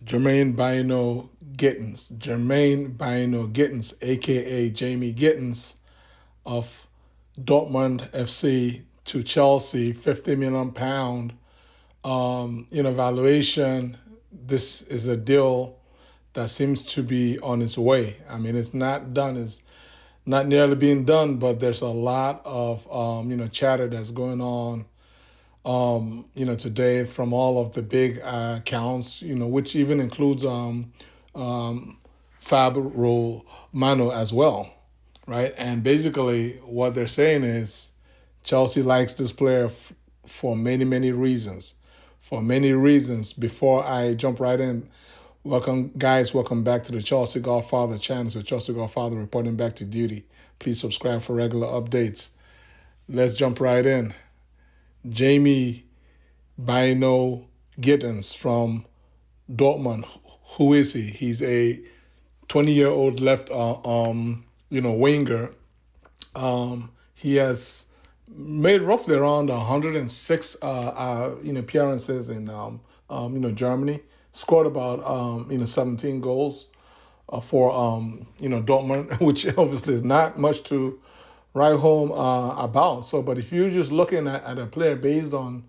Jermaine BYNOE-GITTENS, aka Jamie Gittens of Dortmund FC to Chelsea, £50 million valuation. This is a deal that seems to be on its way. I mean, it's not done. It's not nearly being done, but there's a lot of chatter that's going on today from all of the big accounts, which even includes Fabio Mano as well, right? And basically, what they're saying is Chelsea likes this player for many, many reasons. For many reasons. Before I jump right in, welcome, guys. Welcome back to the Chelsea Godfather channel. So Chelsea Godfather reporting back to duty. Please subscribe for regular updates. Let's jump right in. Jamie BYNOE-GITTENS from Dortmund. Who is he? He's a 20-year-old left, winger. He has made roughly around 106, appearances in, Germany. Scored about, 17 goals for, Dortmund, which obviously is not much to write home about. So, but if you're just looking at a player based on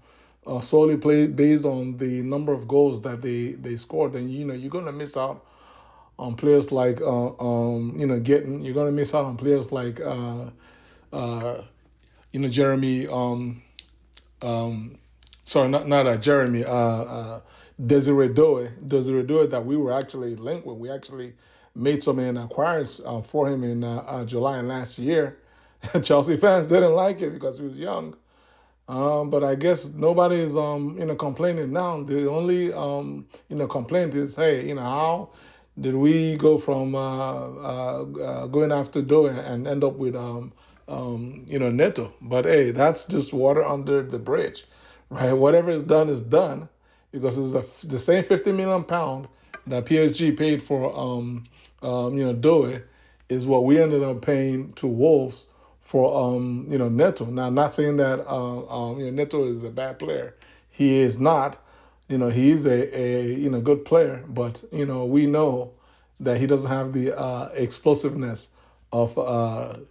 solely based on the number of goals that they scored, then you're gonna miss out on players like Gitten. You're gonna miss out on players like Jeremy. Sorry, not Jeremy. Desiree Doe that we were actually linked with. We actually made some inquiries for him in July last year. Chelsea fans didn't like it because he was young. But I guess nobody is complaining now. The only complaint is, hey, how did we go from going after Doe and end up with Neto? But hey, that's just water under the bridge, right? Whatever is done, because it's the same £50 million that PSG paid for Doe is what we ended up paying to Wolves for Neto. Now, I'm not saying that Neto is a bad player. He is not. He's a good player, but we know that he doesn't have the explosiveness of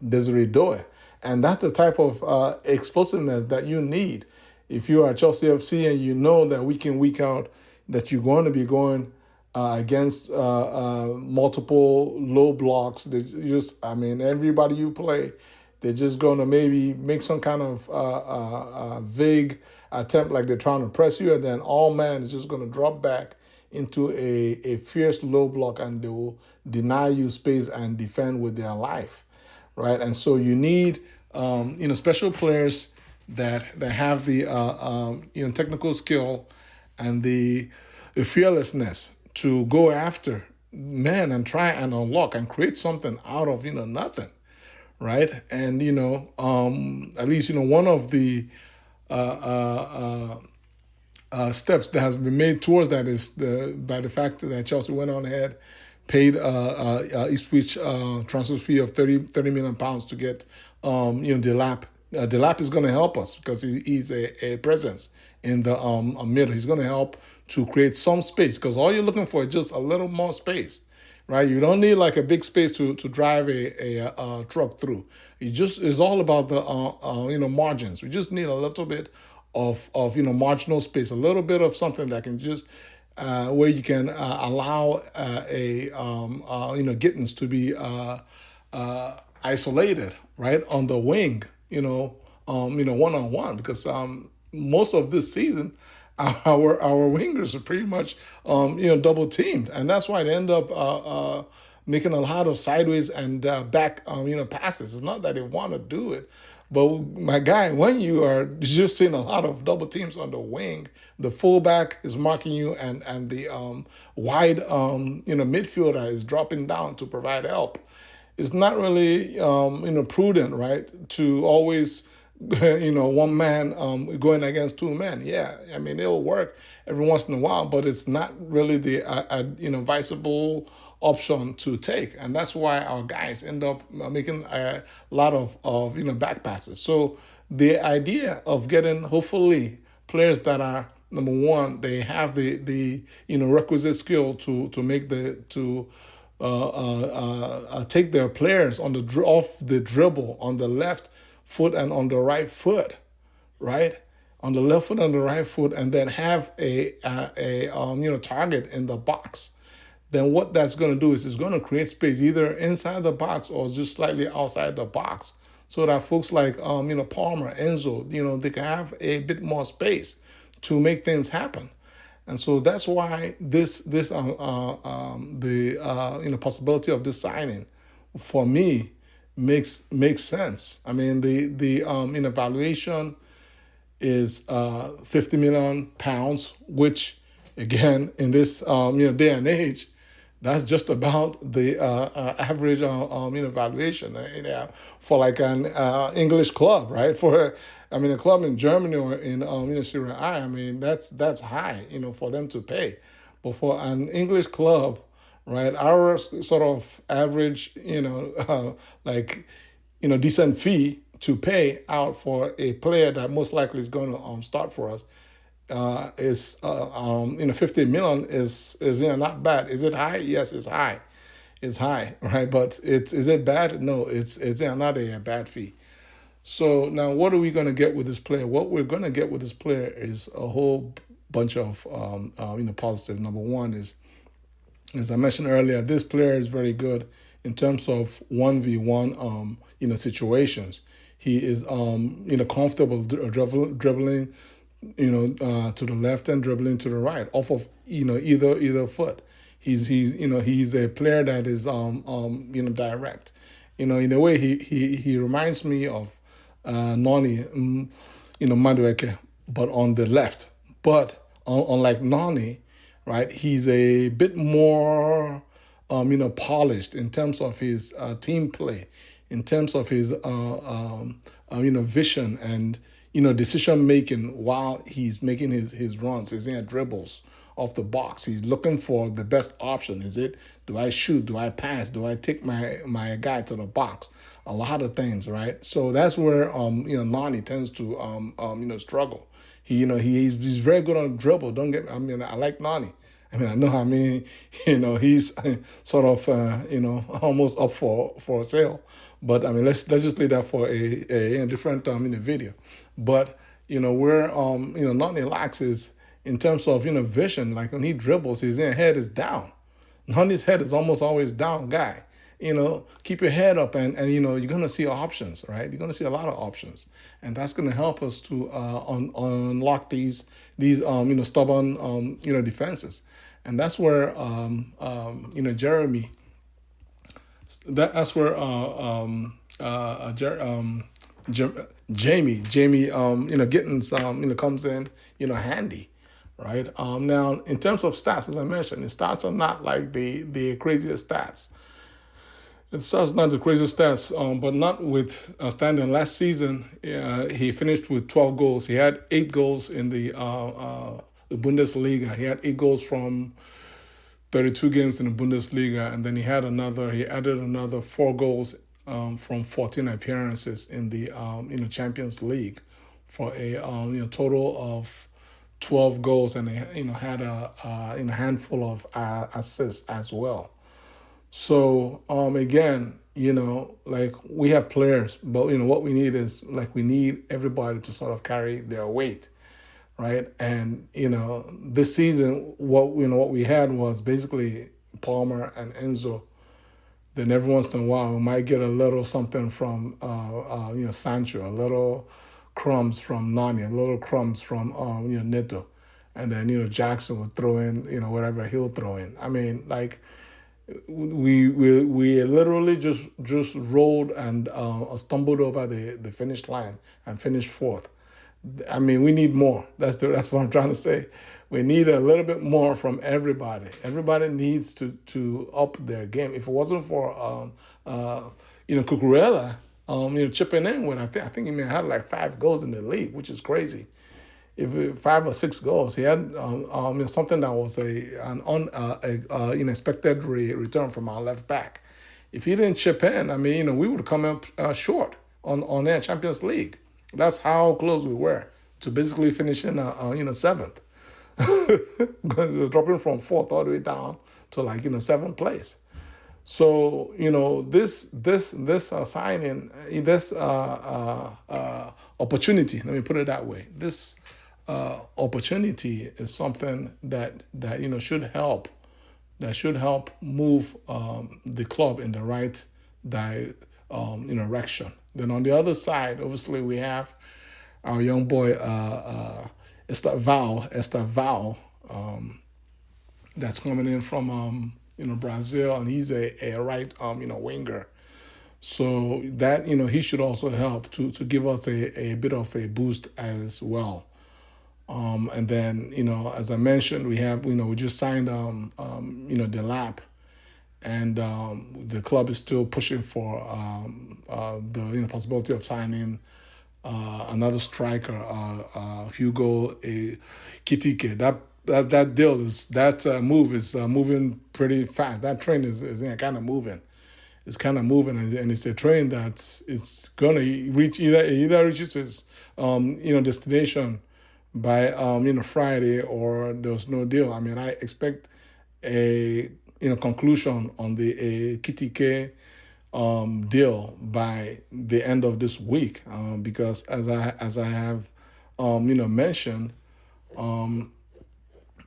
Desiree Doe, and that's the type of explosiveness that you need if you are Chelsea FC and you know that week in, week out that you're going to be going against multiple low blocks. Everybody you play, they're just going to maybe make some kind of vague attempt, like they're trying to press you, and then all man is just going to drop back into a fierce low block, and they will deny you space and defend with their life, right? And so you need special players that have the technical skill and the fearlessness to go after men and try and unlock and create something out of nothing, right? And at least one of the steps that has been made towards that is by the fact that Chelsea went on ahead, paid Ipswich transfer fee of £30 million to get Delap. Delap is going to help us because he's a presence in the middle. He's going to help to create some space, because all you're looking for is just a little more space, right? You don't need like a big space to drive a truck through. It's all about the margins. We just need a little bit of marginal space, a little bit of something that can just where you can allow Gittens to be isolated, right, on the wing, one-on-one, because most of this season, our wingers are pretty much double teamed, and that's why they end up making a lot of sideways and back passes. It's not that they want to do it, but my guy, when you are just seeing a lot of double teams on the wing, the fullback is marking you, and the wide midfielder is dropping down to provide help. It's not really prudent, right, to always one man going against two men. Yeah, I mean, it'll work every once in a while, but it's not really the viable option to take, and that's why our guys end up making a lot of back passes. So the idea of getting hopefully players that are number one, they have the requisite skill to make the to take their players on the off the dribble on the left foot and on the right foot, right? On the left foot and the right foot, and then have a target in the box. Then what that's going to do is it's going to create space either inside the box or just slightly outside the box, so that folks like Palmer, Enzo, they can have a bit more space to make things happen. And so that's why the possibility of this signing for me makes sense. I mean, the valuation is 50 million pounds, which again in this day and age, that's just about the average valuation for like an English club, right? For a club in Germany or in Serie A, I mean that's high, for them to pay. But for an English club, right, our sort of average, decent fee to pay out for a player that most likely is going to start for us is 50 million is not bad. Is it high? Yes, it's high. It's high, right? But is it bad? No, it's not a bad fee. So now, what are we going to get with this player? What we're going to get with this player is a whole bunch of positives. Number one is, as I mentioned earlier, this player is very good in terms of 1v1 situations. He is comfortable dribbling to the left and dribbling to the right off of either foot. He's a player that is direct. In a way he reminds me of Noni, Madueke, but on the left. But unlike Noni, right, he's a bit more polished in terms of his team play, in terms of his vision and decision making while he's making his runs, his dribbles off the box. He's looking for the best option. Is it, do I shoot? Do I pass? Do I take my guy to the box? A lot of things, right? So that's where Nani tends to struggle. He's very good on dribble. Don't get me. I like Nani. He's sort of almost up for a sale. But let's just leave that for a different video. But where Nani lacks is in terms of vision. Like when he dribbles, his head is down. Nani's head is almost always down, guy. Keep your head up, and you're gonna see options, right? You're gonna see a lot of options, and that's gonna help us to unlock these stubborn defenses, and that's where Jeremy. That's where Jamie Gittens comes in handy, right? Now in terms of stats, as I mentioned, his stats are not like the craziest stats. It's not the craziest stats, but notwithstanding, last season he finished with 12 goals. He had 8 goals in the Bundesliga. He had 8 goals from 32 games in the Bundesliga, and then he added another 4 goals from 14 appearances in the Champions League for a total of 12 goals, and had a handful of assists as well. So again, like we have players, but what we need is we need everybody to sort of carry their weight, right? And this season, what we had was basically Palmer and Enzo. Then every once in a while, we might get a little something from Sancho, a little crumbs from Nani, a little crumbs from Neto, and then Jackson would throw in whatever he'll throw in. We literally just rolled and stumbled over the finish line and finished 4th. We need more. That's what I'm trying to say. We need a little bit more from everybody. Everybody needs to up their game. If it wasn't for Cucurella, chipping in with, I think he may have had like 5 goals in the league, which is crazy. If 5 or 6 goals, he had something that was an unexpected return from our left back. If he didn't chip in, we would come up short on their Champions League. That's how close we were to basically finishing 7th. dropping from fourth all the way down to like seventh place. So this signing, this opportunity. Let me put it that way. This opportunity is something that should help. That should help move the club in the right direction. Then on the other side, obviously we have our young boy Esther Val, that's coming in from Brazil, and he's a right winger. So that he should also help to give us a bit of a boost as well. And then as I mentioned, we have we just signed the lap, and the club is still pushing for the possibility of signing another striker, Hugo Ekitike. That deal is move is moving pretty fast. That train is kind of moving. It's kind of moving, and it's a train that it's gonna reach either reaches its destination by Friday, or there's no deal. I mean, I expect a conclusion on the Ekitike deal by the end of this week, because as I have mentioned,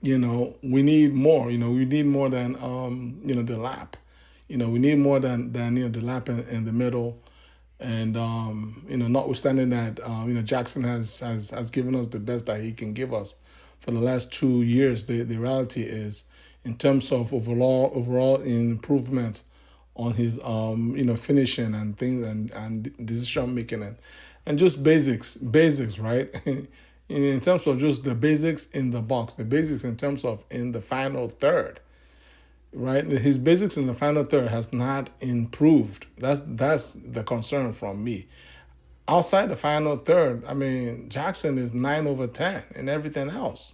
we need more. We need more than the lap. We need more than the lap in the middle. And notwithstanding that, Jackson has given us the best that he can give us for the last 2 years. The reality is, in terms of overall improvement on his finishing and things, and decision making, and just basics, right? In terms of just the basics in the box, the basics in terms of in the final third. Right, his basics in the final third has not improved. That's the concern from me. Outside the final third, I mean, Jackson is 9/10 in everything else.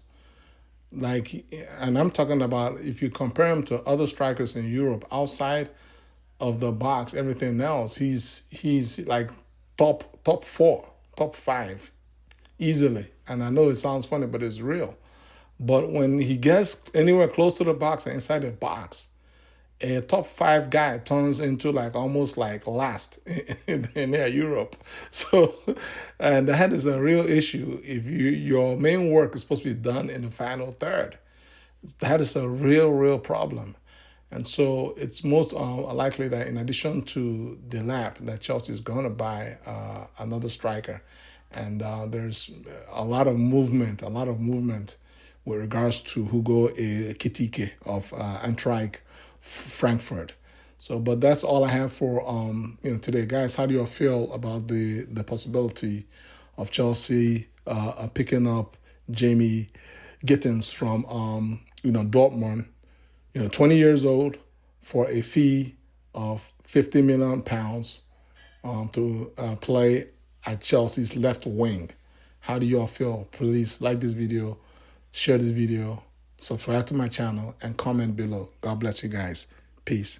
Like, and I'm talking about if you compare him to other strikers in Europe, outside of the box, everything else, he's like top four, top five, easily. And I know it sounds funny, but it's real. But when he gets anywhere close to the box and inside the box, a top five guy turns into like almost like last in Europe. So, and that is a real issue. If your main work is supposed to be done in the final third, that is a real problem. And so it's most likely that in addition to the lap, that Chelsea is going to buy another striker. And there's a lot of movement with regards to Hugo Ekitike of Eintracht Frankfurt. So, but that's all I have for today, guys. How do you all feel about the possibility of Chelsea picking up Jamie Gittens from Dortmund? 20 years old, for a fee of £50 million to play at Chelsea's left wing. How do you all feel? Please like this video, share this video, subscribe to my channel, and comment below. God bless you guys. Peace.